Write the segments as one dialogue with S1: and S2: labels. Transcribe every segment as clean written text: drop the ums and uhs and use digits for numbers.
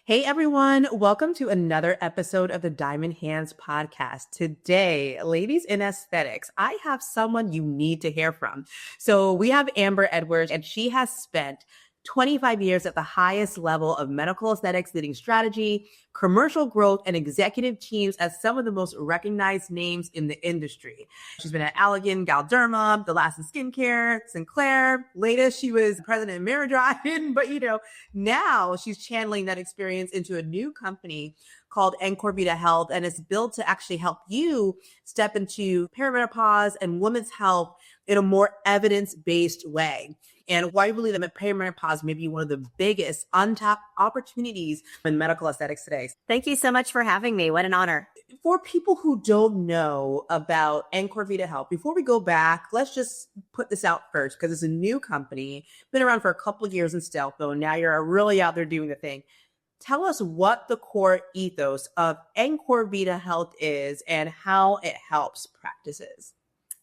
S1: Hey everyone, welcome to another episode of the Diamond Hands podcast. Today, ladies in aesthetics, I have someone you need to hear from. So we have Amber Edwards, and she has spent 25 years at the highest level of medical aesthetics, leading strategy, commercial growth, and executive teams as some of the most recognized names in the industry. She's been at Allergan, Galderma, Alastin Skincare, Sinclair. Latest, she was president of MiraDry, but now she's channeling that experience into a new company called EncorVita Health, and it's built to actually help you step into perimenopause and women's health in a more evidence-based way. And why I believe that perimenopause may be one of the biggest untapped opportunities in medical aesthetics today.
S2: Thank you so much for having me. What an honor.
S1: For people who don't know about EncorVita Health, before we go back, let's just put this out first because it's a new company, been around for a couple of years in stealth, though. Now you're really out there doing the thing. Tell us what the core ethos of EncorVita Health is and how it helps practices.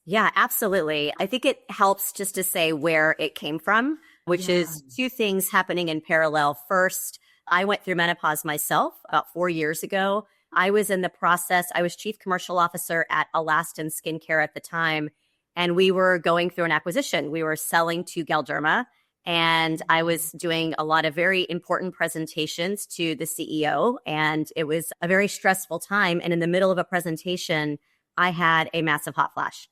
S2: Yeah, absolutely. I think it helps just to say where it came from, which is two things happening in parallel. First, I went through menopause myself about 4 years ago. I was in the process. I was chief commercial officer at Alastin Skincare at the time, and we were going through an acquisition. We were selling to Galderma, and I was doing a lot of very important presentations to the CEO, and it was a very stressful time. And in the middle of a presentation, I had a massive hot flash.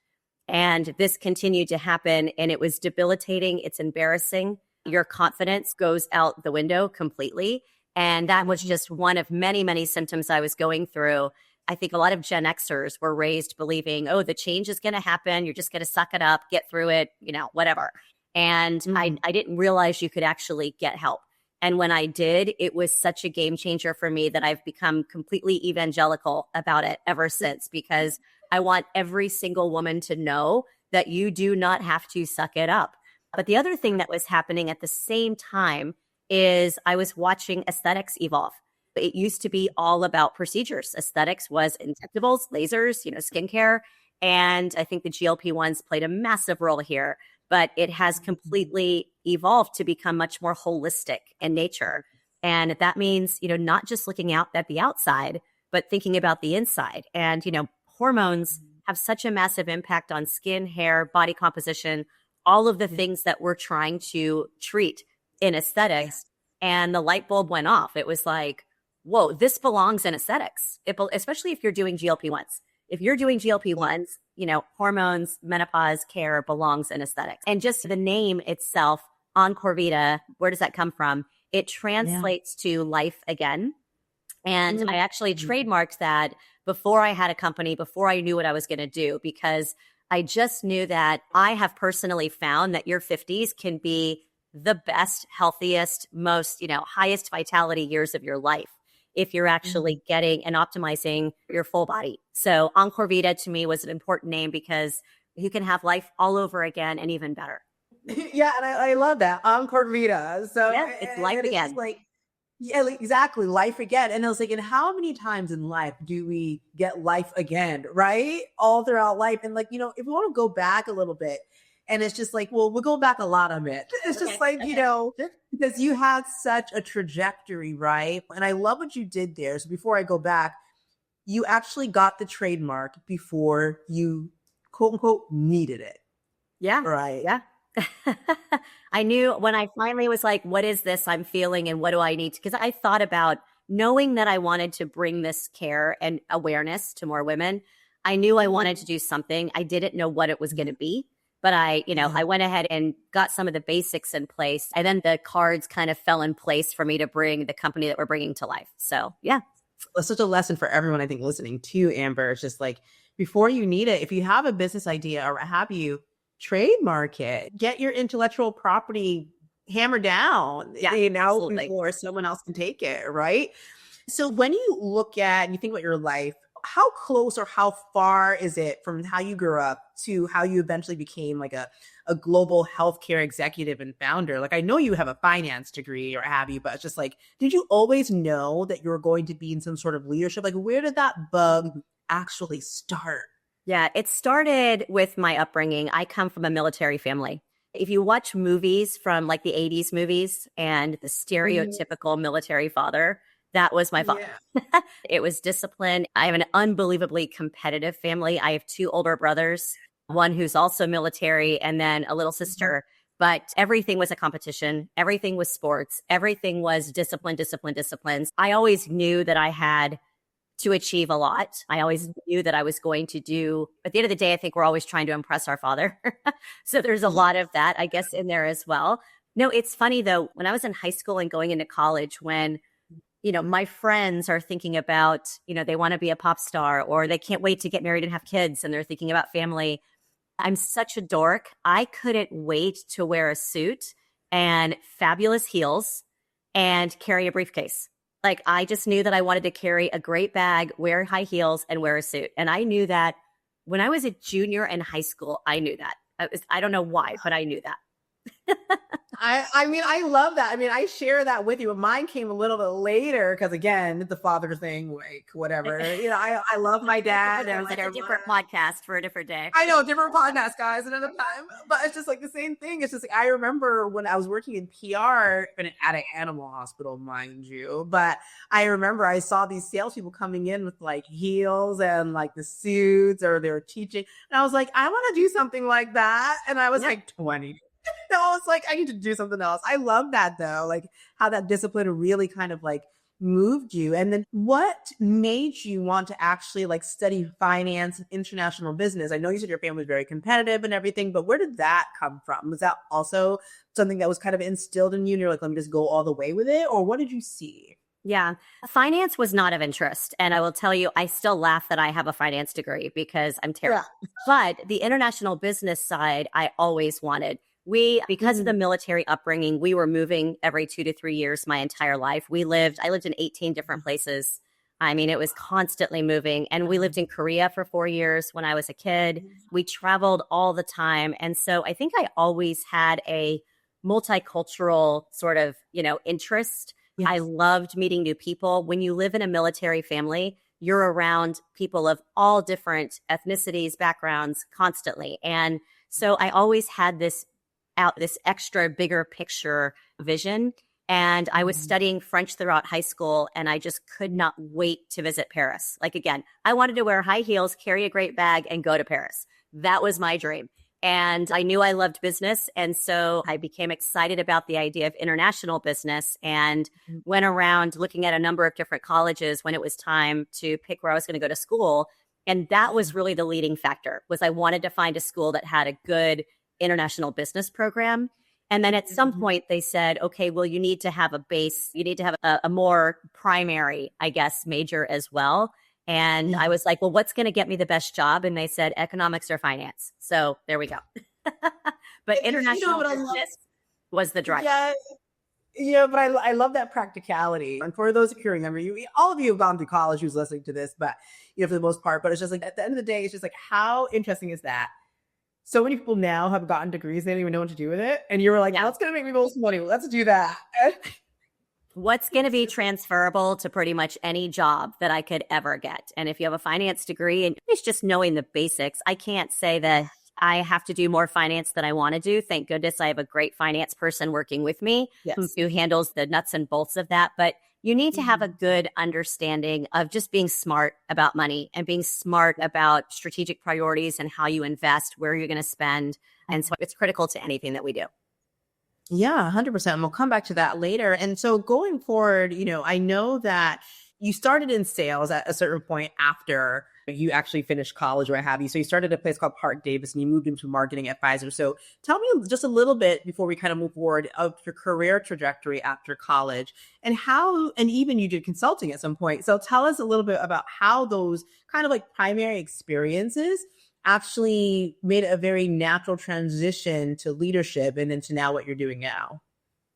S2: And this continued to happen, and it was debilitating. It's embarrassing. Your confidence goes out the window completely. And that was just one of many, many symptoms I was going through. I think a lot of Gen Xers were raised believing, oh, the change is going to happen. You're just going to suck it up, get through it, whatever. And I didn't realize you could actually get help. And when I did, it was such a game changer for me that I've become completely evangelical about it ever since, because I want every single woman to know that you do not have to suck it up. But the other thing that was happening at the same time is I was watching aesthetics evolve. It used to be all about procedures. Aesthetics was injectables, lasers, skincare. And I think the GLP-1s played a massive role here, but it has completely evolved to become much more holistic in nature. And that means, not just looking out at the outside, but thinking about the inside. And, hormones have such a massive impact on skin, hair, body composition, all of the things that we're trying to treat in aesthetics. And the light bulb went off. It was like, whoa, this belongs in aesthetics, especially if you're doing GLP-1s. If you're doing GLP-1s, hormones, menopause care belongs in aesthetics. And just the name itself, EncorVita, where does that come from? It translates to life again. And I actually trademarked that before I had a company, before I knew what I was going to do, because I just knew that I have personally found that your 50s can be the best, healthiest, most, highest vitality years of your life if you're actually getting and optimizing your full body. So EncorVita to me was an important name because you can have life all over again and even better.
S1: Yeah, and I love that. EncorVita. So
S2: yeah, it's life again.
S1: Yeah, exactly. Life again. And I was like, and how many times in life do we get life again, right? All throughout life. And if we want to go back a little bit, and it's just like, well, we'll go back a lot of it. It's just because you had such a trajectory, right? And I love what you did there. So before I go back, you actually got the trademark before you, quote unquote, needed it.
S2: Yeah.
S1: Right.
S2: Yeah. I knew when I finally was like, what is this I'm feeling and what do I need to, because I thought about knowing that I wanted to bring this care and awareness to more women. I knew I wanted to do something. I didn't know what it was going to be, but I went ahead and got some of the basics in place. And then the cards kind of fell in place for me to bring the company that we're bringing to life. So yeah.
S1: It's such a lesson for everyone, I think, listening to Amber. It's just like, before you need it, if you have a business idea or what have you, trademark it, get your intellectual property hammered down,
S2: absolutely.
S1: Before someone else can take it, right? So when you look at and you think about your life, how close or how far is it from how you grew up to how you eventually became like a global healthcare executive and founder? Like, I know you have a finance degree or have you, but it's just like, did you always know that you were going to be in some sort of leadership? Like, where did that bug actually start?
S2: Yeah, it started with my upbringing. I come from a military family. If you watch movies from like the 80s movies and the stereotypical military father, That was my father.
S1: Yeah.
S2: It was discipline. I have an unbelievably competitive family. I have two older brothers, one who's also military, and then a little sister. But everything was a competition. Everything was sports. Everything was discipline, discipline, disciplines. I always knew that I had to achieve a lot. I always knew that I was going to do, at the end of the day, I think we're always trying to impress our father. So there's a lot of that, I guess, in there as well. No, it's funny though, when I was in high school and going into college, when my friends are thinking about, they want to be a pop star or they can't wait to get married and have kids and they're thinking about family. I'm such a dork. I couldn't wait to wear a suit and fabulous heels and carry a briefcase. Like I just knew that I wanted to carry a great bag, wear high heels and wear a suit. And I knew that when I was a junior in high school, I knew that. I don't know why, but I knew that.
S1: I mean, I love that. I mean, I share that with you, but mine came a little bit later because again, the father thing, like whatever. I love my dad.
S2: There was like a different podcast for a different day.
S1: I know, different podcast, guys, another time. But it's just like the same thing. It's just like I remember when I was working in PR at an animal hospital, mind you. But I remember I saw these salespeople coming in with like heels and like the suits, or they were teaching, and I was like, I want to do something like that. And I was like 20. No, I was like, I need to do something else. I love that though, like how that discipline really kind of like moved you. And then what made you want to actually like study finance and international business? I know you said your family was very competitive and everything, but where did that come from? Was that also something that was kind of instilled in you and you're like, let me just go all the way with it? Or what did you see?
S2: Yeah. Finance was not of interest. And I will tell you, I still laugh that I have a finance degree because I'm terrible. Yeah. But the international business side, I always wanted. Because of the military upbringing, we were moving every 2 to 3 years my entire life. I lived in 18 different places. I mean, it was constantly moving. And we lived in Korea for 4 years when I was a kid. We traveled all the time. And so I think I always had a multicultural sort of, interest. Yes. I loved meeting new people. When you live in a military family, you're around people of all different ethnicities, backgrounds constantly. And so I always had this extra bigger picture vision. And I was studying French throughout high school, and I just could not wait to visit Paris. Like, again, I wanted to wear high heels, carry a great bag, and go to Paris. That was my dream. And I knew I loved business. And so I became excited about the idea of international business and went around looking at a number of different colleges when it was time to pick where I was going to go to school. And that was really the leading factor, was I wanted to find a school that had a good international business program. And then at some point they said, okay, well, you need to have a base, you need to have a more primary, I guess, major as well. And I was like, well, what's going to get me the best job? And they said economics or finance. So there we go. But international business was the drive.
S1: Yeah, but I love that practicality. And for those who remember, all of you have gone to college who's listening to this, but for the most part, but it's just like at the end of the day, it's just like, how interesting is that? So many people now have gotten degrees, they don't even know what to do with it. And you were like, what's going to make me most money? Let's do that.
S2: What's going to be transferable to pretty much any job that I could ever get? And if you have a finance degree, and it's just knowing the basics, I can't say that I have to do more finance than I want to do. Thank goodness I have a great finance person working with me who handles the nuts and bolts of that. But you need to have a good understanding of just being smart about money and being smart about strategic priorities and how you invest, where you're going to spend. And so it's critical to anything that we do.
S1: Yeah, 100%. And we'll come back to that later. And so going forward, I know that you started in sales at a certain point after you actually finished college or what have you. So you started at a place called Park Davis and you moved into marketing at Pfizer. So tell me just a little bit before we kind of move forward of your career trajectory after college and even you did consulting at some point. So tell us a little bit about how those kind of like primary experiences actually made a very natural transition to leadership and into now what you're doing now.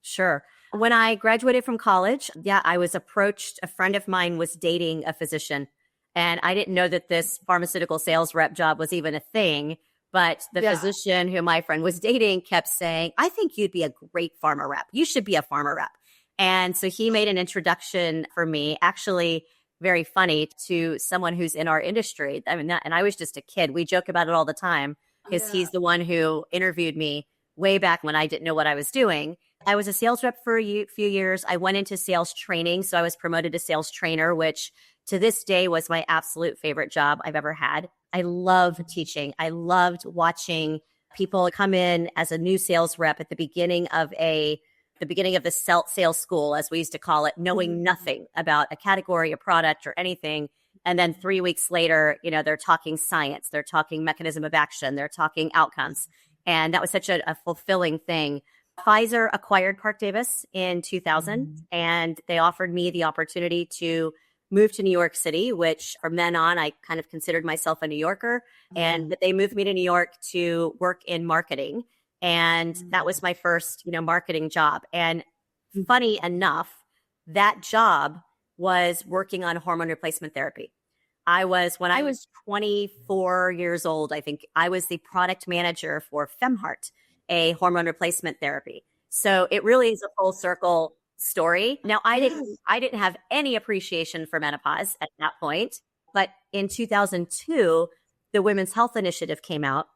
S2: Sure. When I graduated from college, I was approached. A friend of mine was dating a physician. And I didn't know that this pharmaceutical sales rep job was even a thing. But the physician who my friend was dating kept saying, I think you'd be a great pharma rep. You should be a pharma rep. And so he made an introduction for me, actually very funny, to someone who's in our industry. I mean, and I was just a kid. We joke about it all the time because he's the one who interviewed me way back when I didn't know what I was doing. I was a sales rep for a few years. I went into sales training. So I was promoted to sales trainer, which to this day was my absolute favorite job I've ever had. I loved teaching. I loved watching people come in as a new sales rep at the beginning of the sales school, as we used to call it, knowing nothing about a category, a product, or anything. And then 3 weeks later, they're talking science, they're talking mechanism of action, they're talking outcomes. And that was such a fulfilling thing. Pfizer acquired Parke-Davis in 2000, and they offered me the opportunity to move to New York City, which from then on, I kind of considered myself a New Yorker. And they moved me to New York to work in marketing. And that was my first, marketing job. And funny enough, that job was working on hormone replacement therapy. When I was 24 years old, I think I was the product manager for Femheart, a hormone replacement therapy. So it really is a full circle story. Now, I didn't have any appreciation for menopause at that point, but in 2002, the Women's Health Initiative came out,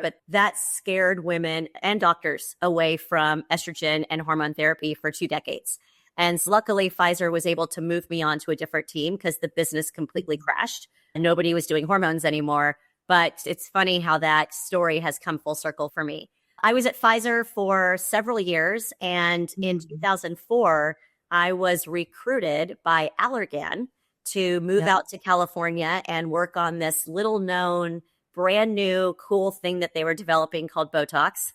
S2: but that scared women and doctors away from estrogen and hormone therapy for 2 decades. And luckily, Pfizer was able to move me on to a different team because the business completely crashed and nobody was doing hormones anymore. But it's funny how that story has come full circle for me. I was at Pfizer for several years, and in 2004, I was recruited by Allergan to move out to California and work on this little known, brand new, cool thing that they were developing called Botox.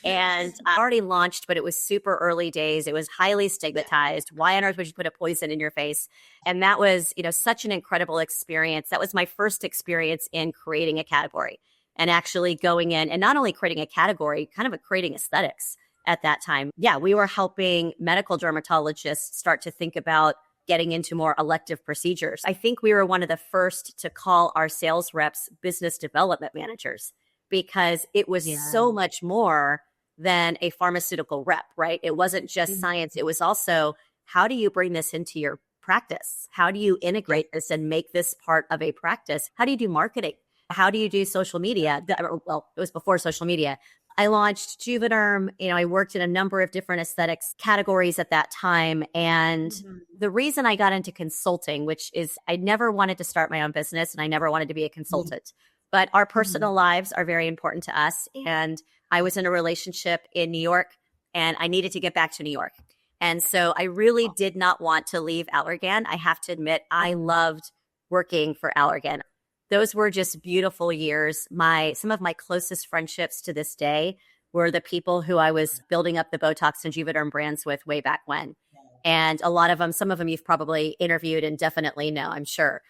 S2: And I already launched, but it was super early days. It was highly stigmatized. Why on earth would you put a poison in your face? And that was, such an incredible experience. That was my first experience in creating a category and actually going in and not only creating a category, kind of creating aesthetics at that time. Yeah, we were helping medical dermatologists start to think about getting into more elective procedures. I think we were one of the first to call our sales reps business development managers because it was so much more than a pharmaceutical rep, right? It wasn't just science. It was also, how do you bring this into your practice? How do you integrate this and make this part of a practice? How do you do marketing? How do you do social media? Well, it was before social media. I launched Juvederm. I worked in a number of different aesthetics categories at that time. And the reason I got into consulting, which is I never wanted to start my own business and I never wanted to be a consultant, but our personal lives are very important to us. And I was in a relationship in New York and I needed to get back to New York. And so I really did not want to leave Allergan. I have to admit, I loved working for Allergan. Those were just beautiful years. Some of my closest friendships to this day were the people who I was building up the Botox and Juvederm brands with way back when. And a lot of them, some of them you've probably interviewed and definitely know, I'm sure.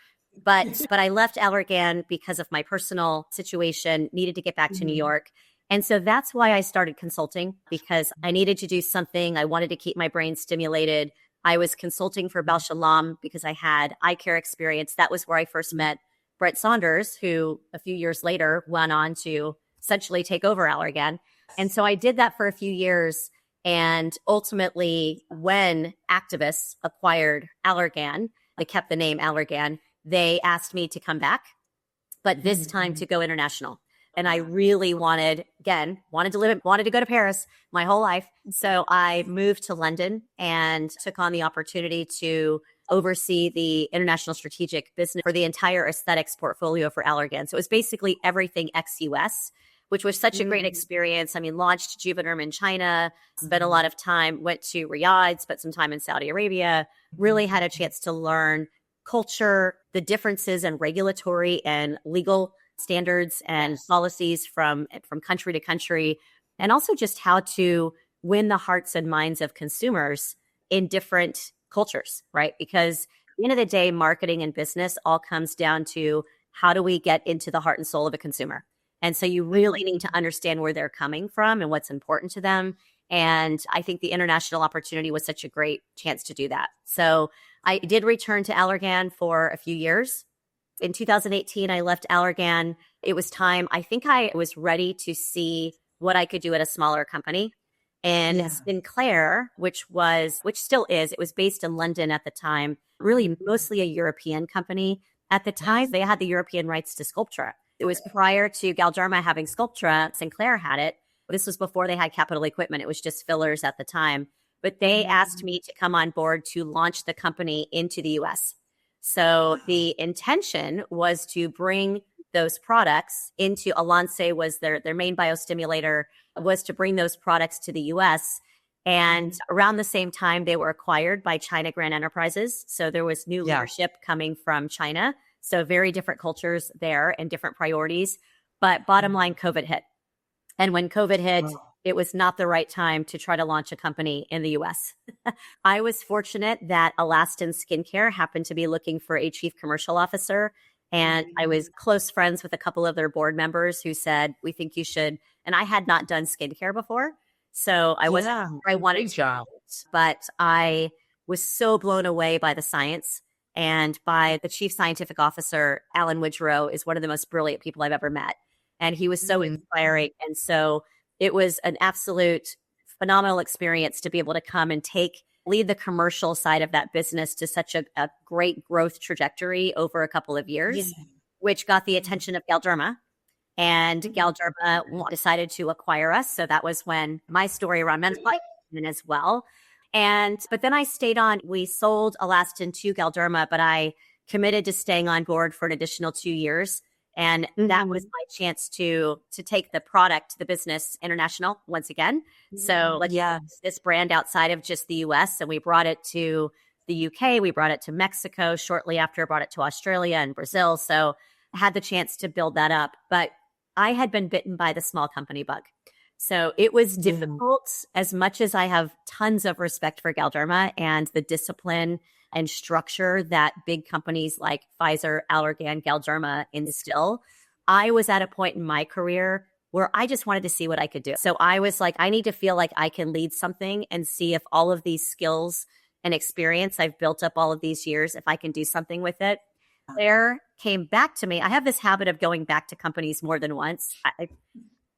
S2: But I left Allergan because of my personal situation, needed to get back to New York. And so that's why I started consulting, because I needed to do something. I wanted to keep my brain stimulated. I was consulting for Bausch & Lomb because I had eye care experience. That was where I first met Brett Saunders, who a few years later went on to essentially take over Allergan. And so I did that for a few years. And ultimately, when activists acquired Allergan, they kept the name Allergan, they asked me to come back, but this time to go international. And I really wanted to go to Paris my whole life. So I moved to London and took on the opportunity to oversee the international strategic business for the entire aesthetics portfolio for Allergan. So it was basically everything ex-US, which was such a great experience. I mean, launched Juvederm in China, spent a lot of time, went to Riyadh, spent some time in Saudi Arabia, really had a chance to learn culture, the differences in regulatory and legal standards and policies from country to country, and also just how to win the hearts and minds of consumers in different cultures, right? Because at the end of the day, marketing and business all comes down to how do we get into the heart and soul of a consumer? And so you really need to understand where they're coming from and what's important to them. And I think the international opportunity was such a great chance to do that. So I did return to Allergan for a few years. In 2018, I left Allergan. It was time. I think I was ready to see what I could do at a smaller company. And Sinclair, which still is, it was based in London at the time, really mostly a European company. At the time, they had the European rights to Sculptra. It was prior to Galderma having Sculptra, Sinclair had it. This was before they had capital equipment. It was just fillers at the time. But they asked me to come on board to launch the company into the US. So the intention was to bring those products into Alastin was their main biostimulator, was to bring those products to the US. And around the same time, they were acquired by China Grand Enterprises. So there was new leadership coming from China. So very different cultures there and different priorities. But bottom line, COVID hit. And when COVID hit, it was not the right time to try to launch a company in the US. I was fortunate that Alastin Skincare happened to be looking for a chief commercial officer. And I was close friends with a couple of their board members who said, we think you should. And I had not done skincare before. So I wasn't, I wanted to, but I was so blown away by the science and by the chief scientific officer. Alan Woodrow is one of the most brilliant people I've ever met. And he was so inspiring. And so it was an absolute phenomenal experience to be able to come and lead the commercial side of that business to such a great growth trajectory over a couple of years, which got the attention of Galderma. And Galderma decided to acquire us. So that was when my story around menopause came in as well. But then I stayed on. We sold Alastin to Galderma, but I committed to staying on board for an additional 2 years. And that was my chance to take the product, the business international once again. So let's use this brand outside of just the US. And we brought it to the UK. We brought it to Mexico shortly after, brought it to Australia and Brazil. So I had the chance to build that up. But I had been bitten by the small company bug. So it was difficult, as much as I have tons of respect for Galderma and the discipline and structure that big companies like Pfizer, Allergan, Galderma instill. I was at a point in my career where I just wanted to see what I could do. So I was like, I need to feel like I can lead something and see if all of these skills and experience I've built up all of these years, if I can do something with it. Claire came back to me. I have this habit of going back to companies more than once.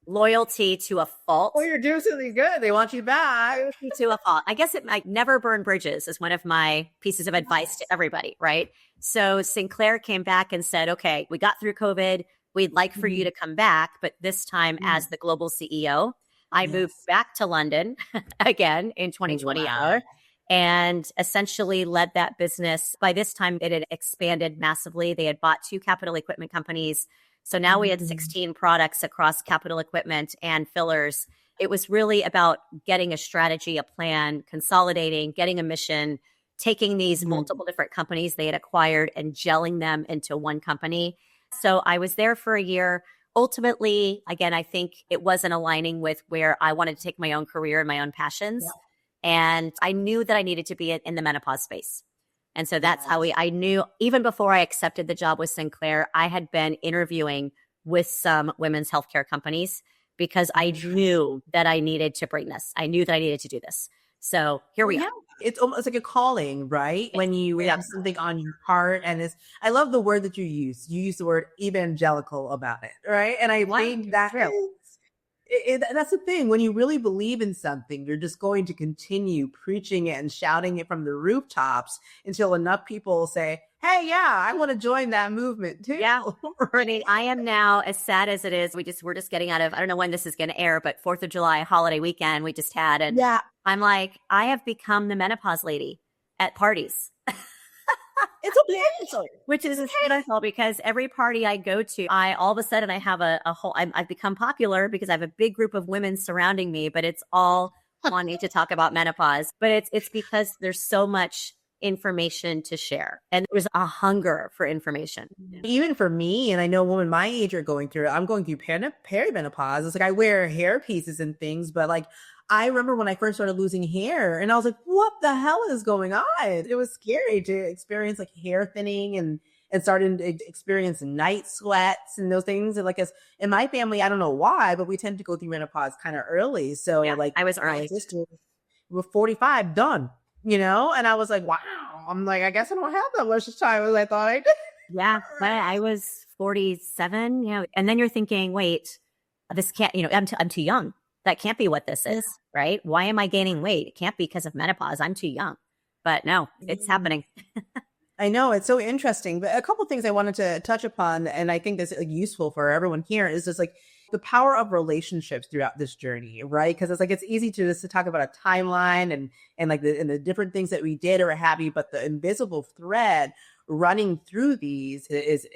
S2: Loyalty to a fault.
S1: Oh, you're doing something good. They want you back.
S2: Loyalty to a fault. I guess it might never burn bridges is one of my pieces of advice to everybody, right? So Sinclair came back and said, okay, we got through COVID. We'd like for you to come back, but this time as the global CEO. I moved back to London again in 2020 and essentially led that business. By this time, it had expanded massively. They had bought 2 capital equipment companies. So now we had 16 products across capital equipment and fillers. It was really about getting a strategy, a plan, consolidating, getting a mission, taking these multiple different companies they had acquired and gelling them into one company. So I was there for a year. Ultimately, again, I think it wasn't aligning with where I wanted to take my own career and my own passions. And I knew that I needed to be in the menopause space. And so that's how I knew, even before I accepted the job with Sinclair, I had been interviewing with some women's healthcare companies because I knew that I needed to bring this. I knew that I needed to do this. So here we are.
S1: It's almost like a calling, right? When you have something on your heart, and I love the word that you use. You use the word evangelical about it, right? And I think that that's the thing. When you really believe in something, you're just going to continue preaching it and shouting it from the rooftops until enough people say, hey, I want to join that movement too.
S2: Yeah. Brittany, I am now, as sad as it is, we're just getting out of, I don't know when this is going to air, but 4th of July holiday weekend we just had. And I'm like, I have become the menopause lady at parties.
S1: It's okay.
S2: Which is beautiful because every party I go to, all of a sudden I have a whole, I've become popular because I have a big group of women surrounding me, but it's all wanting to talk about menopause. But it's because there's so much information to share. And there's a hunger for information.
S1: Even for me, and I know women my age are going through it, I'm going through perimenopause. It's like I wear hair pieces and things, but like I remember when I first started losing hair and I was like, what the hell is going on? It was scary to experience like hair thinning and starting to experience night sweats and those things. And like in my family, I don't know why, but we tend to go through menopause kind of early. So like
S2: I was early.
S1: My sister, we're 45, done, and I was like, wow. I'm like, I guess I don't have that much time as I thought I did.
S2: Yeah, but I was 47, and then you're thinking, wait, this can't, I'm too young. That can't be what this is, right? Why am I gaining weight? It can't be because of menopause. I'm too young. But no, it's happening.
S1: I know, it's so interesting. But a couple of things I wanted to touch upon, and I think that's useful for everyone here, is just like, the power of relationships throughout this journey, right? Because it's like, it's easy to just to talk about a timeline and like the different things that we did or what have you, but the invisible thread running through these is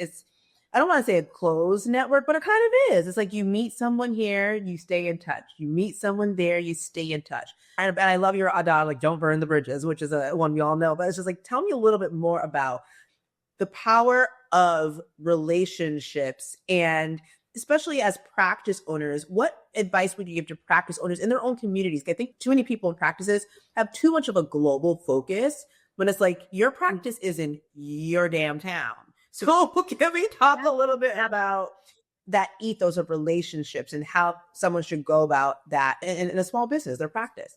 S1: I don't want to say a closed network, but it kind of is. It's like you meet someone here, you stay in touch. You meet someone there, you stay in touch. And I love your Ada, like don't burn the bridges, which is a one we all know. But it's just like, tell me a little bit more about the power of relationships, and especially as practice owners, what advice would you give to practice owners in their own communities? I think too many people in practices have too much of a global focus when it's like your practice is in your damn town. So can we talk a little bit about that ethos of relationships and how someone should go about that in a small business, their practice?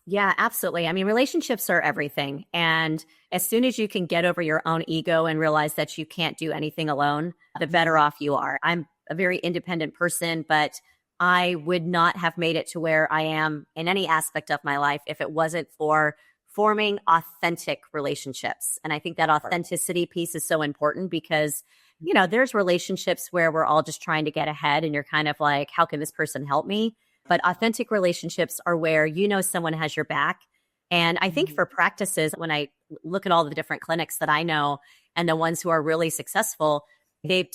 S2: Yeah, absolutely. I mean, relationships are everything. And as soon as you can get over your own ego and realize that you can't do anything alone, the better off you are. I'm a very independent person, but I would not have made it to where I am in any aspect of my life if it wasn't for forming authentic relationships. And I think that authenticity piece is so important because, you know, there's relationships where we're all just trying to get ahead and you're kind of like, how can this person help me? But authentic relationships are where you know someone has your back. And I think for practices, when I look at all the different clinics that I know and the ones who are really successful, they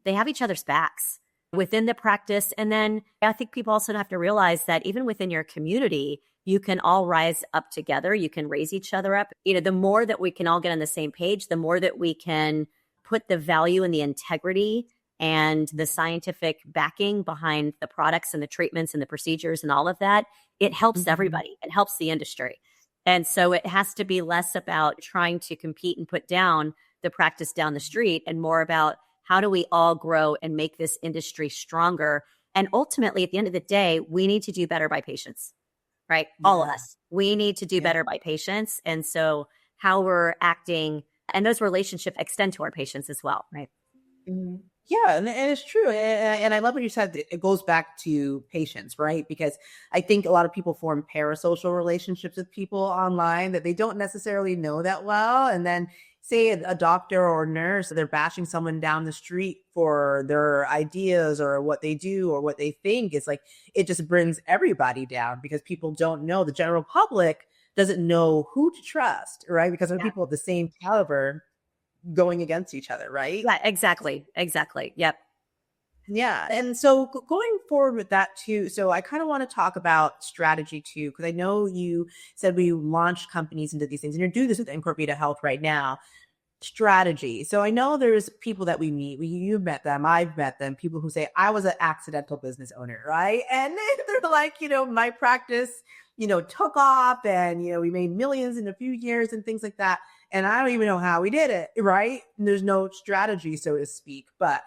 S2: have each other's backs within the practice. And then I think people also have to realize that even within your community, you can all rise up together. You can raise each other up. You know, the more that we can all get on the same page, the more that we can put the value and the integrity and the scientific backing behind the products and the treatments and the procedures and all of that, it helps everybody. It helps the industry. And so it has to be less about trying to compete and put down the practice down the street and more about how do we all grow and make this industry stronger. And ultimately, at the end of the day, we need to do better by patients, right? Yeah. All of us. We need to do better by patients. And so how we're acting and those relationships extend to our patients as well, right?
S1: Mm-hmm. Yeah, and it's true. And I love what you said. It goes back to patience, right? Because I think a lot of people form parasocial relationships with people online that they don't necessarily know that well. And then say a doctor or nurse, they're bashing someone down the street for their ideas or what they do or what they think. It's like, it just brings everybody down because people don't know. The general public doesn't know who to trust, right? Because there are people of the same caliber going against each other, right?
S2: Yeah, exactly. Yep.
S1: Yeah. And so going forward with that too, so I kind of want to talk about strategy too, because I know you said we launched companies into these things and you're doing this with EncorVita Health right now. Strategy. So I know there's people that we meet, you've met them, I've met them, people who say, I was an accidental business owner, right? And they're like, my practice, took off and, we made millions in a few years and things like that. And I don't even know how we did it, right? And there's no strategy, so to speak. But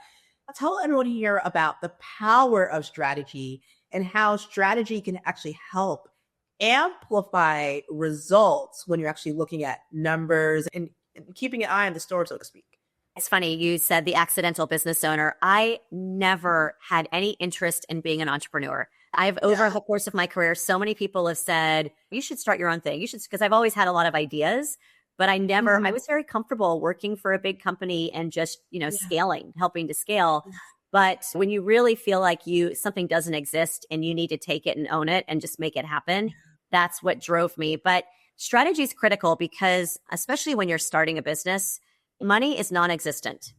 S1: I'll tell everyone here about the power of strategy and how strategy can actually help amplify results when you're actually looking at numbers and keeping an eye on the store, so to speak.
S2: It's funny, you said the accidental business owner. I never had any interest in being an entrepreneur. I've over the course of my career, so many people have said, you should start your own thing. You should, because I've always had a lot of ideas. But I was very comfortable working for a big company and just, scaling, helping to scale. But when you really feel like something doesn't exist and you need to take it and own it and just make it happen, that's what drove me. But strategy is critical because especially when you're starting a business, money is non-existent.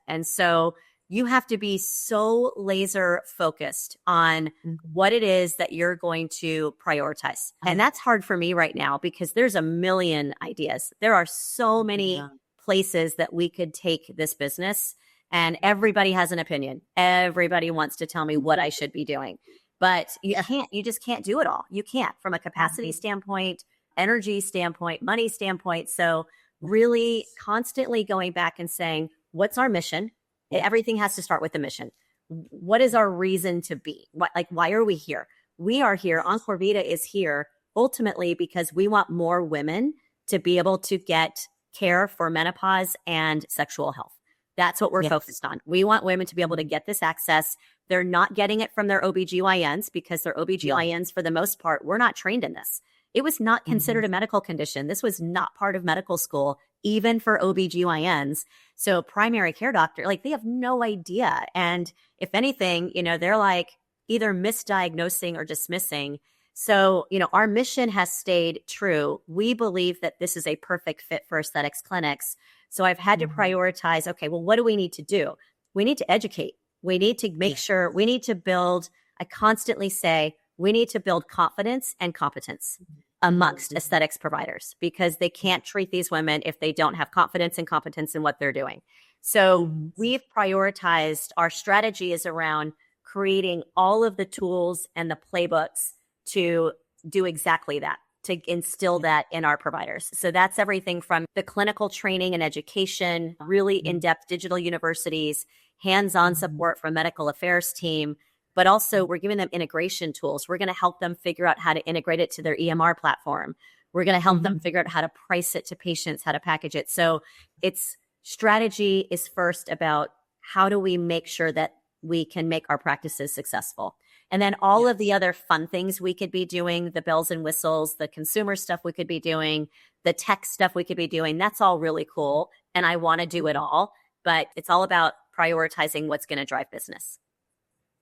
S2: And so you have to be so laser focused on what it is that you're going to prioritize. And that's hard for me right now because there's a million ideas. There are so many places that we could take this business and everybody has an opinion. Everybody wants to tell me what I should be doing, but you just can't do it all. You can't from a capacity standpoint, energy standpoint, money standpoint. So really constantly going back and saying, what's our mission? Everything has to start with the mission. What is our reason to be? Why are we here? We are here. EncorVita is here ultimately because we want more women to be able to get care for menopause and sexual health. That's what we're focused on. We want women to be able to get this access. They're not getting it from their OBGYNs because their OBGYNs, for the most part, we're not trained in this. It was not considered a medical condition. This was not part of medical school, even for OBGYNs. So primary care doctor, like they have no idea. And if anything, they're like either misdiagnosing or dismissing. So, our mission has stayed true. We believe that this is a perfect fit for aesthetics clinics. So I've had to prioritize, okay, well, what do we need to do? We need to educate. We need to make sure, we need to build, I constantly say, we need to build confidence and competence amongst aesthetics providers, because they can't treat these women if they don't have confidence and competence in what they're doing. So we've prioritized, our strategy is around creating all of the tools and the playbooks to do exactly that, to instill that in our providers. So that's everything from the clinical training and education, really in-depth digital universities, hands-on support from medical affairs team, but also we're giving them integration tools. We're going to help them figure out how to integrate it to their EMR platform. We're going to help them figure out how to price it to patients, how to package it. So it's strategy is first about how do we make sure that we can make our practices successful. And then all of the other fun things we could be doing, the bells and whistles, the consumer stuff we could be doing, the tech stuff we could be doing, that's all really cool. And I want to do it all, but it's all about prioritizing what's going to drive business.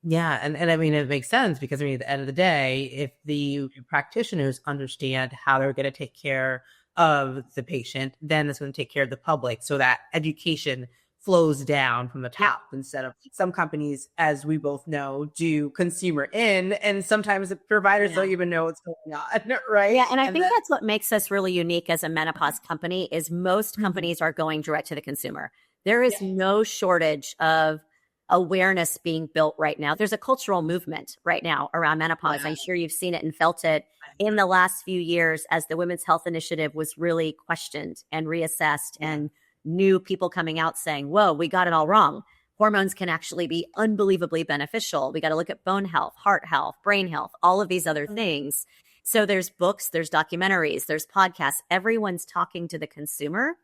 S1: Yeah. And I mean, it makes sense because at the end of the day, if the practitioners understand how they're going to take care of the patient, then it's going to take care of the public. So that education flows down from the top instead of some companies, as we both know, do consumer in, and sometimes the providers don't even know what's going on, right?
S2: Yeah, and I think that's what makes us really unique as a menopause company is most companies are going direct to the consumer. There is no shortage of awareness being built right now. There's a cultural movement right now around menopause. I'm sure you've seen it and felt it in the last few years as the Women's Health Initiative was really questioned and reassessed and new people coming out saying, whoa, we got it all wrong. Hormones can actually be unbelievably beneficial. We got to look at bone health, heart health, brain health, all of these other things. So there's books, there's documentaries, there's podcasts. Everyone's talking to the consumer.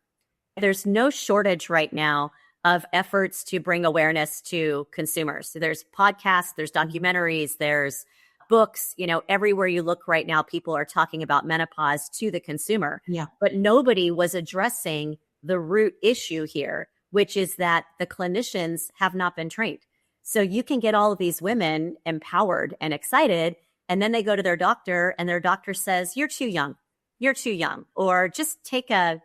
S2: There's no shortage right now of efforts to bring awareness to consumers. So there's podcasts, there's documentaries, there's books, everywhere you look right now, people are talking about menopause to the consumer. Yeah. But nobody was addressing the root issue here, which is that the clinicians have not been trained. So you can get all of these women empowered and excited, and then they go to their doctor and their doctor says, you're too young, or just take an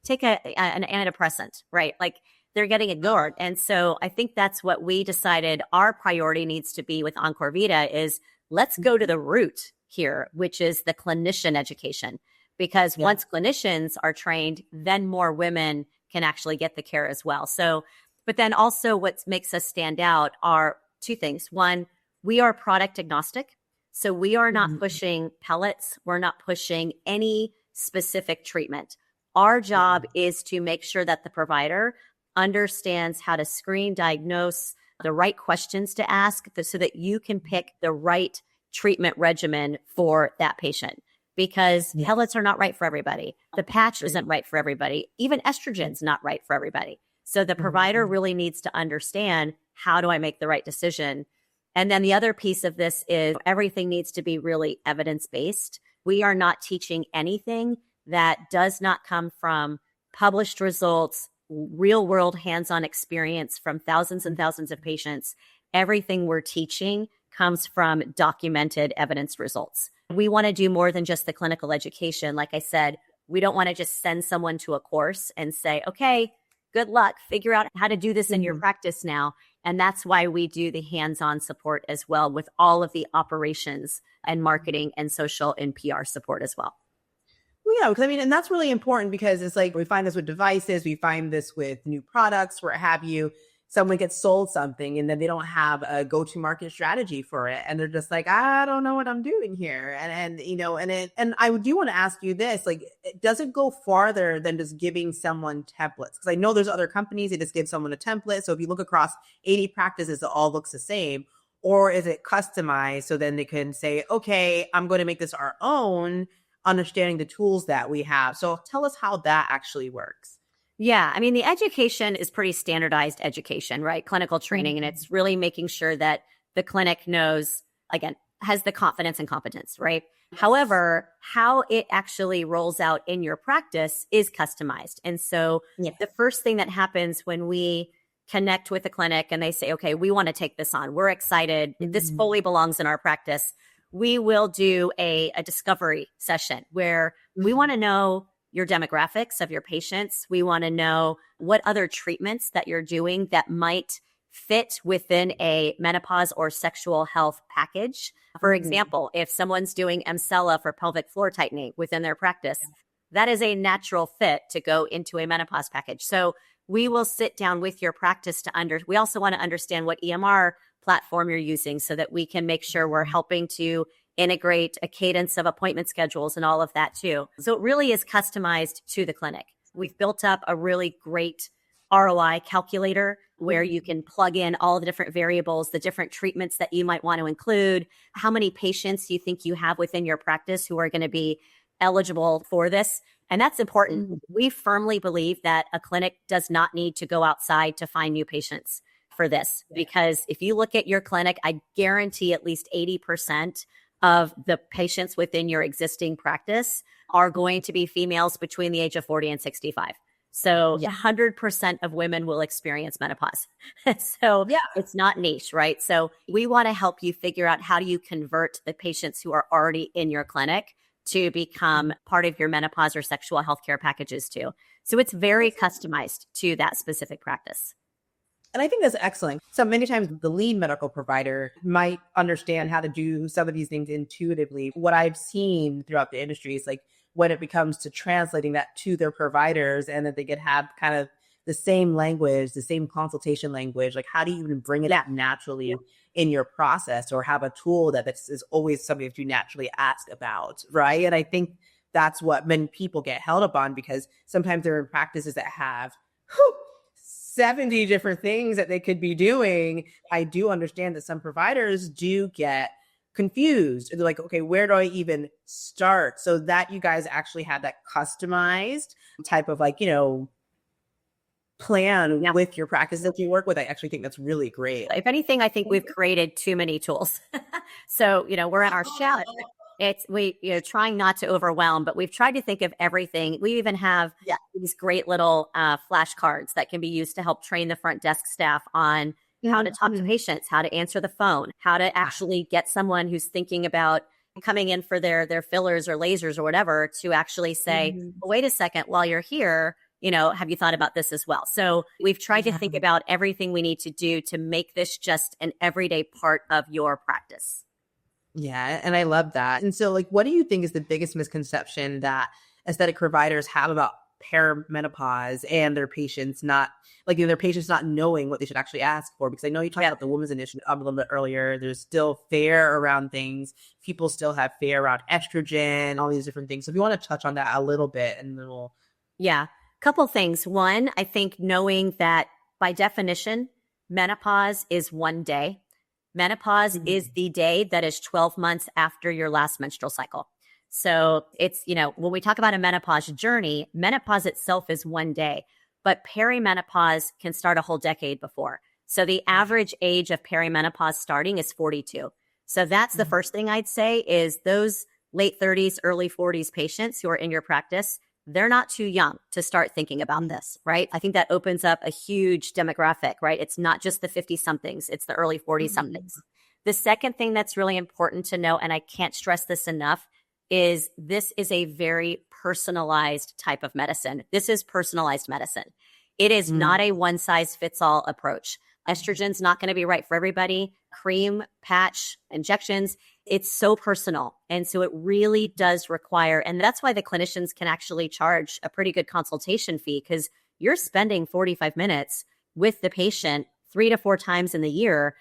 S2: antidepressant, right? Like they're getting ignored. And so I think that's what we decided our priority needs to be with EncorVita is let's go to the root here, which is the clinician education. Because once clinicians are trained, then more women can actually get the care as well. So, but then also what makes us stand out are two things. One, we are product agnostic. So we are not pushing pellets. We're not pushing any specific treatment. Our job is to make sure that the provider understands how to screen, diagnose, the right questions to ask so that you can pick the right treatment regimen for that patient. Because pellets are not right for everybody. The patch isn't right for everybody. Even estrogen's not right for everybody. So the provider really needs to understand, how do I make the right decision? And then the other piece of this is everything needs to be really evidence-based. We are not teaching anything that does not come from published results, real-world hands-on experience from thousands and thousands of patients. Everything we're teaching comes from documented evidence results. We want to do more than just the clinical education. Like I said, we don't want to just send someone to a course and say, okay, good luck, figure out how to do this in your practice now. And that's why we do the hands-on support as well with all of the operations and marketing and social and PR support as well.
S1: Well, yeah, because I mean, and that's really important because it's like we find this with devices, we find this with new products, where have you. Someone gets sold something and then they don't have a go-to-market strategy for it. And they're just like, I don't know what I'm doing here. And I do want to ask you this, like, does it go farther than just giving someone templates? Because I know there's other companies that just give someone a template. So if you look across 80 practices, it all looks the same. Or is it customized so then they can say, okay, I'm going to make this our own, understanding the tools that we have. So tell us how that actually works.
S2: Yeah. I mean, the education is pretty standardized education, right? Clinical training. And it's really making sure that the clinic knows, again, has the confidence and competence, right? However, how it actually rolls out in your practice is customized. And so the first thing that happens when we connect with a clinic and they say, okay, we want to take this on, we're excited, this fully belongs in our practice, we will do a discovery session where we want to know your demographics of your patients. We want to know what other treatments that you're doing that might fit within a menopause or sexual health package. For example, if someone's doing Emcella for pelvic floor tightening within their practice, that is a natural fit to go into a menopause package. So we will sit down with your practice we also want to understand what EMR platform you're using so that we can make sure we're helping to integrate a cadence of appointment schedules and all of that too. So it really is customized to the clinic. We've built up a really great ROI calculator where you can plug in all the different variables, the different treatments that you might want to include, how many patients you think you have within your practice who are going to be eligible for this. And that's important. We firmly believe that a clinic does not need to go outside to find new patients for this, because if you look at your clinic, I guarantee at least 80% of the patients within your existing practice are going to be females between the age of 40 and 65. So 100% of women will experience menopause. So it's not niche, right? So we want to help you figure out how do you convert the patients who are already in your clinic to become part of your menopause or sexual healthcare packages too. So it's very customized to that specific practice.
S1: And I think that's excellent. So many times the lead medical provider might understand how to do some of these things intuitively. What I've seen throughout the industry is like when it becomes to translating that to their providers and that they could have kind of the same language, the same consultation language, like how do you even bring it out naturally in your process or have a tool that is always something that you naturally ask about, right? And I think that's what many people get held up on because sometimes they're in practices that have 70 different things that they could be doing. I do understand that some providers do get confused. They're like, okay, where do I even start? So that you guys actually have that customized type of like, plan with your practice that you work with. I actually think that's really great.
S2: If anything, I think we've created too many tools. So, we're at our shout. Trying not to overwhelm, but we've tried to think of everything. We even have these great little flashcards that can be used to help train the front desk staff on how to talk to patients, how to answer the phone, how to actually get someone who's thinking about coming in for their fillers or lasers or whatever to actually say, well, wait a second, while you're here, have you thought about this as well? So we've tried to think about everything we need to do to make this just an everyday part of your practice.
S1: Yeah. And I love that. And so like, what do you think is the biggest misconception that aesthetic providers have about perimenopause and their patients not knowing what they should actually ask for? Because I know you talked about the women's initiative a little bit earlier. There's still fear around things. People still have fear around estrogen, all these different things. So if you want to touch on that a little bit and then we'll.
S2: Yeah. Couple things. One, I think knowing that by definition, menopause is one day. Menopause is the day that is 12 months after your last menstrual cycle. So it's, when we talk about a menopause journey, menopause itself is one day, but perimenopause can start a whole decade before. So the average age of perimenopause starting is 42. So that's the first thing I'd say is those late 30s, early 40s patients who are in your practice, they're not too young to start thinking about this, right? I think that opens up a huge demographic, right? It's not just the 50-somethings, it's the early 40-somethings. The second thing that's really important to know, and I can't stress this enough, is this is a very personalized type of medicine. This is personalized medicine. It is not a one-size-fits-all approach. Estrogen's not going to be right for everybody. Cream, patch, injections, it's so personal. And so it really does require, and that's why the clinicians can actually charge a pretty good consultation fee because you're spending 45 minutes with the patient 3 to 4 times in the year,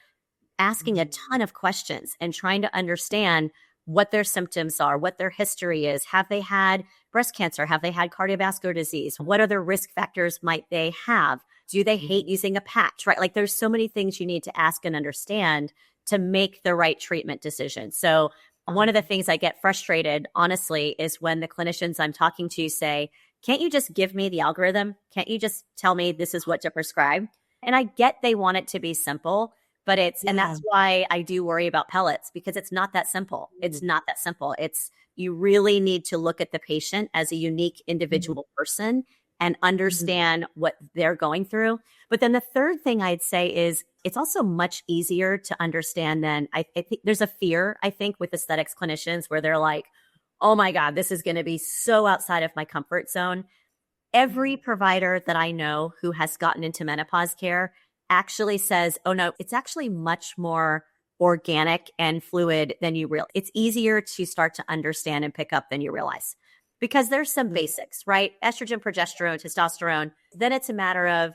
S2: asking a ton of questions and trying to understand what their symptoms are, what their history is. Have they had breast cancer? Have they had cardiovascular disease? What other risk factors might they have? Do they hate using a patch, right? Like there's so many things you need to ask and understand to make the right treatment decision. So one of the things I get frustrated, honestly, is when the clinicians I'm talking to say, can't you just give me the algorithm? Can't you just tell me this is what to prescribe? And I get they want it to be simple, But and that's why I do worry about pellets, because it's not that simple. It's not that simple. You really need to look at the patient as a unique individual person and understand what they're going through. But then the third thing I'd say is it's also much easier to understand than I think there's a fear, I think, with aesthetics clinicians where they're like, oh my God, this is going to be so outside of my comfort zone. Every provider that I know who has gotten into menopause care actually says, oh no, it's actually much more organic and fluid than you realize. It's easier to start to understand and pick up than you realize, because there's some basics, right? Estrogen, progesterone, testosterone. Then it's a matter of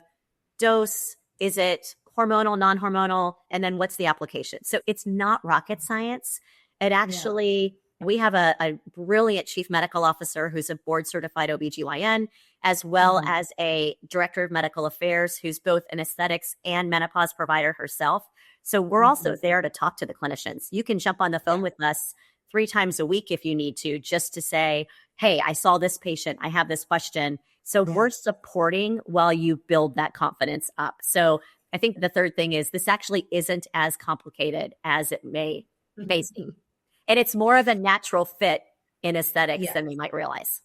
S2: dose. Is it hormonal, non-hormonal? And then what's the application? So it's not rocket science. It actually, we have a brilliant chief medical officer who's a board certified OBGYN, as well as a director of medical affairs who's both an aesthetics and menopause provider herself. So we're also there to talk to the clinicians. You can jump on the phone with us 3 times a week if you need to, just to say, hey, I saw this patient, I have this question. So we're supporting while you build that confidence up. So I think the third thing is this actually isn't as complicated as it may seem. And it's more of a natural fit in aesthetics than we might realize.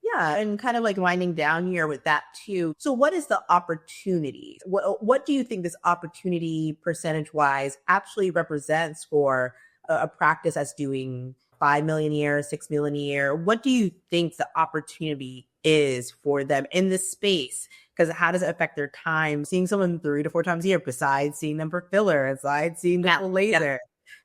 S1: Yeah. And kind of like winding down here with that too. So what is the opportunity? What do you think this opportunity percentage wise actually represents for a practice that's doing 5 million a year, 6 million a year? What do you think the opportunity is for them in this space? Because how does it affect their time? Seeing someone 3 to 4 times a year, besides seeing them for filler, besides seeing them for laser. Yeah.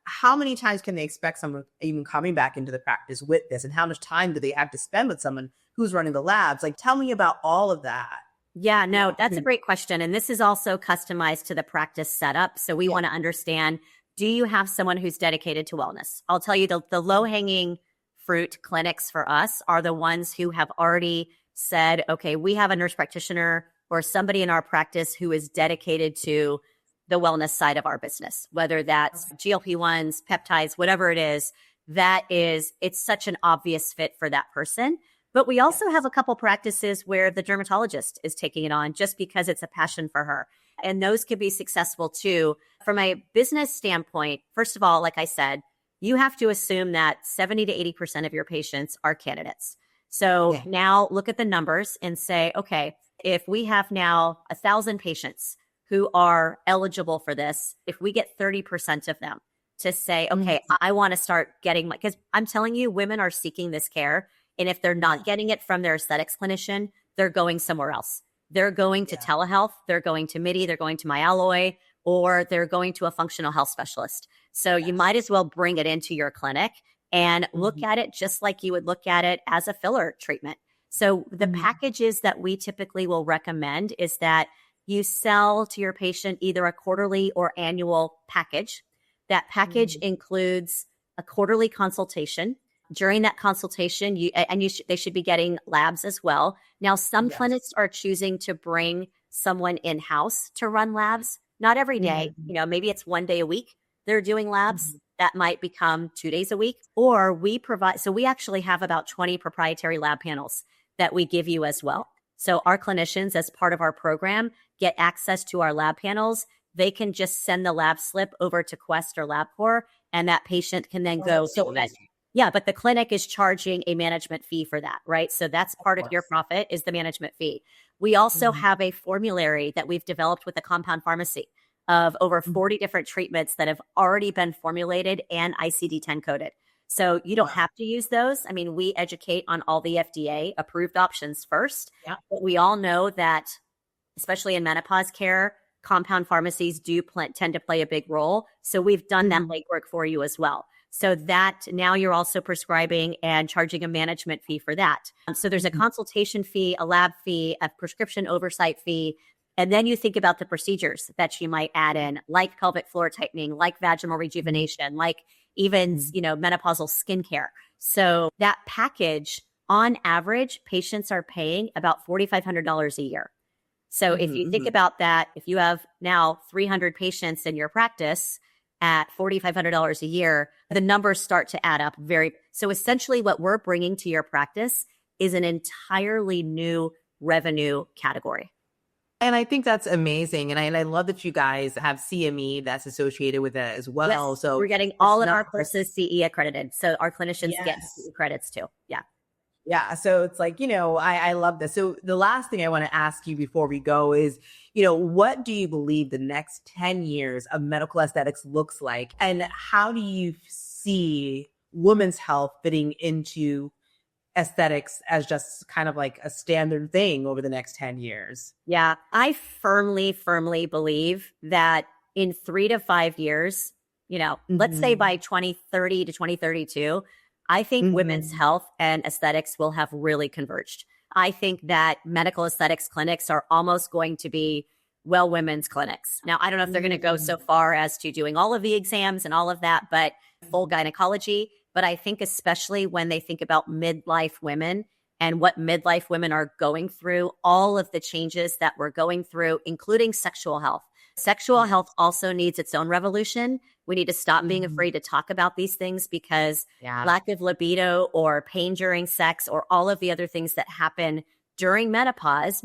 S1: How many times can they expect someone even coming back into the practice with this? And how much time do they have to spend with someone who's running the labs? Like, tell me about all of that.
S2: Yeah, no, that's a great question. And this is also customized to the practice setup. So we want to understand, do you have someone who's dedicated to wellness? I'll tell you the low-hanging fruit clinics for us are the ones who have already said, okay, we have a nurse practitioner or somebody in our practice who is dedicated to the wellness side of our business, whether that's GLP-1s, peptides, whatever it is, it's such an obvious fit for that person. But we also have a couple practices where the dermatologist is taking it on just because it's a passion for her. And those can be successful too. From a business standpoint, first of all, like I said, you have to assume that 70 to 80% of your patients are candidates. So now look at the numbers and say, okay, if we have now 1,000 patients who are eligible for this, if we get 30% of them to say, okay, I want to start getting because I'm telling you, women are seeking this care. And if they're not getting it from their aesthetics clinician, they're going somewhere else. They're going to telehealth, they're going to MIDI, they're going to Myalloy, or they're going to a functional health specialist. So you might as well bring it into your clinic and look at it just like you would look at it as a filler treatment. So the packages that we typically will recommend is that you sell to your patient either a quarterly or annual package. That package includes a quarterly consultation. During that consultation, they should be getting labs as well. Now, some clinics are choosing to bring someone in-house to run labs. Not every day, maybe it's 1 day a week they're doing labs. That might become 2 days a week. Or we actually have about 20 proprietary lab panels that we give you as well. So our clinicians, as part of our program, get access to our lab panels. They can just send the lab slip over to Quest or LabCorp, and that patient can then go. Yeah, but the clinic is charging a management fee for that, right? So that's part of your profit is the management fee. We also have a formulary that we've developed with a compound pharmacy of over 40 different treatments that have already been formulated and ICD-10 coded. So you don't have to use those. I mean, we educate on all the FDA approved options first, but we all know that, especially in menopause care, compound pharmacies do tend to play a big role. So we've done that legwork for you as well. So that now you're also prescribing and charging a management fee for that. So there's a consultation fee, a lab fee, a prescription oversight fee. And then you think about the procedures that you might add in, like pelvic floor tightening, like vaginal rejuvenation, like even, menopausal skincare. So that package, on average, patients are paying about $4,500 a year. So if you think about that, if you have now 300 patients in your practice at $4,500 a year, the numbers start to add up so essentially what we're bringing to your practice is an entirely new revenue category.
S1: And I think that's amazing. And I love that you guys have CME that's associated with it as well.
S2: Yes,
S1: So
S2: we're getting all of our courses CE accredited. So our clinicians get CE credits too. Yeah.
S1: Yeah. So it's like, I love this. So the last thing I want to ask you before we go is, what do you believe the next 10 years of medical aesthetics looks like? And how do you see women's health fitting into aesthetics as just kind of like a standard thing over the next 10 years?
S2: Yeah. I firmly believe that in 3 to 5 years, let's say by 2030 to 2032, I think women's health and aesthetics will have really converged. I think that medical aesthetics clinics are almost going to be women's clinics. Now, I don't know if they're going to go so far as to doing all of the exams and all of that, but full gynecology. But I think especially when they think about midlife women and what midlife women are going through, all of the changes that we're going through, including sexual health. Sexual health also needs its own revolution. We need to stop being afraid to talk about these things because lack of libido or pain during sex or all of the other things that happen during menopause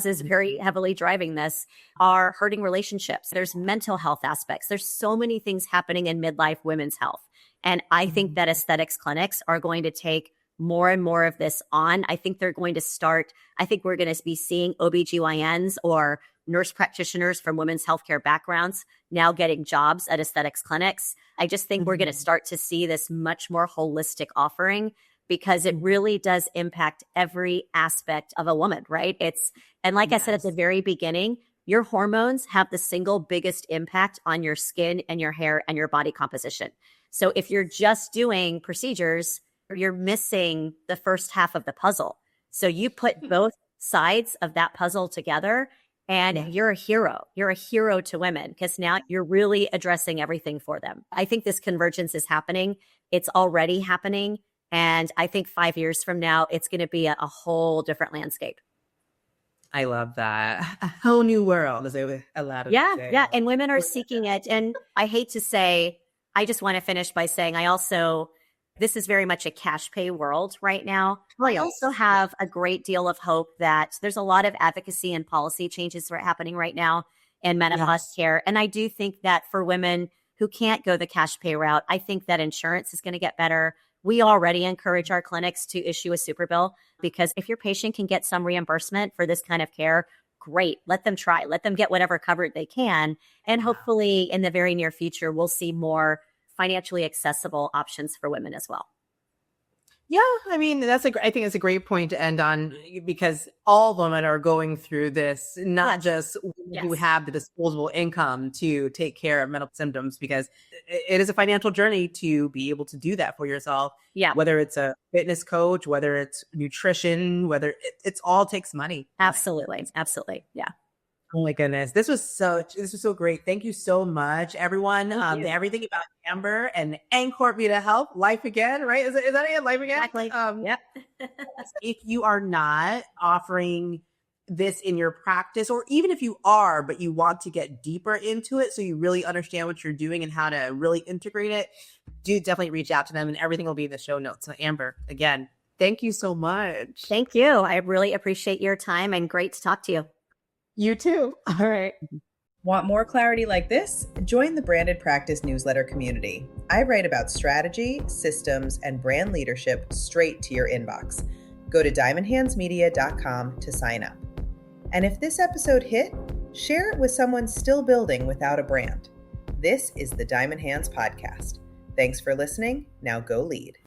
S2: is very heavily driving this, are hurting relationships. There's mental health aspects. There's so many things happening in midlife women's health. And I think that aesthetics clinics are going to take more and more of this on. I think we're going to be seeing OBGYNs or nurse practitioners from women's healthcare backgrounds now getting jobs at aesthetics clinics. I just think we're going to start to see this much more holistic offering because it really does impact every aspect of a woman, right? And like I said at the very beginning, your hormones have the single biggest impact on your skin and your hair and your body composition. So if you're just doing procedures, you're missing the first half of the puzzle. So you put both sides of that puzzle together and you're a hero. You're a hero to women because now you're really addressing everything for them. I think this convergence is happening. It's already happening. And I think 5 years from now, it's going to be a whole different landscape.
S1: I love that. A whole new world, as they were allowed to say.
S2: Yeah. And women are seeking it. And I hate to say, I just want to finish by saying this is very much a cash pay world right now. I also have a great deal of hope that there's a lot of advocacy and policy changes that are happening right now in menopause care. And I do think that for women who can't go the cash pay route, I think that insurance is going to get better. We already encourage our clinics to issue a super bill because if your patient can get some reimbursement for this kind of care, great. Let them try. Let them get whatever covered they can. And hopefully in the very near future, we'll see more financially accessible options for women as well.
S1: Yeah, I mean, I think it's a great point to end on because all women are going through this, not just women who have the disposable income to take care of mental symptoms, because it is a financial journey to be able to do that for yourself.
S2: Yeah.
S1: Whether it's a fitness coach, whether it's nutrition, whether it's all takes money.
S2: Absolutely. Absolutely. Yeah.
S1: Oh my goodness. This was so great. Thank you so much, everyone. Everything about Amber and EncorVita Health, Life Again, right? Is that it? Life Again?
S2: Exactly. Yep.
S1: If you are not offering this in your practice, or even if you are, but you want to get deeper into it so you really understand what you're doing and how to really integrate it, do definitely reach out to them and everything will be in the show notes. So Amber, again, thank you so much.
S2: Thank you. I really appreciate your time and great to talk to you.
S1: You too. All right.
S3: Want more clarity like this? Join the Branded Practice newsletter community. I write about strategy, systems, and brand leadership straight to your inbox. Go to diamondhandsmedia.com to sign up. And if this episode hit, share it with someone still building without a brand. This is the Diamond Hands Podcast. Thanks for listening. Now go lead.